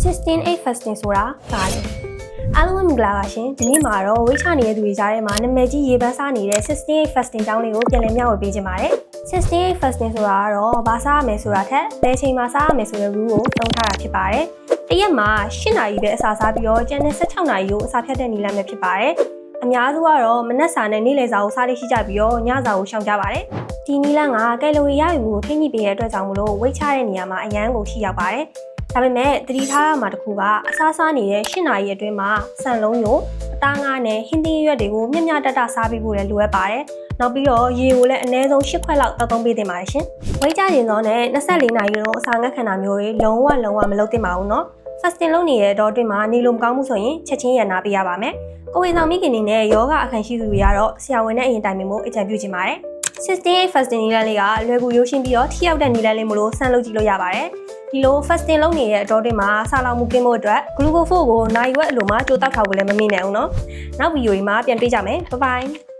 16-8 fasting ဆိုတာဘာလဲအားလုံးမင်္ဂလာပါရှင်ဒီနေ့မှာတော့ဝိတ်ချနေတဲ့သူတွေကြားထဲမှာနာမည်ကြီးရေပန်းစားနေတဲ့16-8 fasting တောင်းလေးကိုပြန်လည်မျှဝေပေးခြင်းပါတယ်16-8 fasting ဆိုတာကတော့ဘာစားရမယ်ဆိုတာထက်ဘယ်ချိန်မှာစားရမယ်ဆိုတဲ့ rule ကိုသုံးထားတာဖြစ်ပါတယ်တရက်မှာ8နာရီပဲအစာစားပြီးတော့ကျန်တဲ့16နာရီကိုအစာဖြတ်တဲ့နည်းလမ်းပဲဖြစ်ပါတယ်အများစုကတော့မနက်စာနဲ့နေ့လယ်စာကိုစားလေးရှိကြပြီးတော့ညစာကိုရှောင်ကြပါတယ်ဒီနည်းလမ်းကကယ်လိုရီရယူမှုကိုထိန်းညှိပေးတဲ့အတွက်ကြောင့်မလို့ဝိတ်ချတဲ့နေရာမှာအရန်ကိုထိရောက်ပါတယ်ဒါပေမဲ့သတိထားရမှာတစ်ခုကအစားစားနေတဲ့8နာရီအတွင်းမှာဆန်လုံးရိုအသားငါးနဲ့ဟင်းသီးရွက်တွေကိုမျက်မျှတတစားပြီးဖို့လည်းလိုအပ်ပါတယ်။နောက်ပြီးတော့ရေကိုလည်းအနည်းဆုံး8ခွက်လောက်တောက်သုံးပေးသင့်ပါတယ်ရှင်။ဝိတ်ကြခြင်းစောနဲ့24နာရီလုံးအစာငတ်ခံတာမျိုးတွေလုံးဝမလုပ်သင့်ပါဘူးနော်။ fasting လုပ်နေတဲ့တော့အတွင်းမှာနေလို့မကောင်းဘူးဆိုရင်ချက်ချင်းရန်နာပေးရပါမယ်။ကိုယ်ဝန်ဆောင်မိခင်တွေနဲ့ယောဂအခန့်ရှိသူတွေကတော့ဆရာဝန်နဲ့အရင်တိုင်ပင်ဖို့အကြံပြုချင်ပါတယ်။ 16-8 fasting နည်းလမ်းလေးကလွယ်ကူရိုးရှင်းပြီးတော့ထိရောက်တဲ့နည်းလမ်းလေးမလို့ဆန်းလုပ်ကြည့်လို့ရပါတယ်။ဒီလို fasting လုပ်နေတဲ့အတော်တွင်မှာဆာလောင်မှုကင်းဖို့အတွက် glucose ကိုနိုင်ဝက်အလိုမှာကြိုတောက်ထားဖို့လည်းမမေ့နိုင်ဘူးเนาะ။နောက်ဗီဒီယိုတွေမှာပြန်တွေ့ကြမယ်။ Bye bye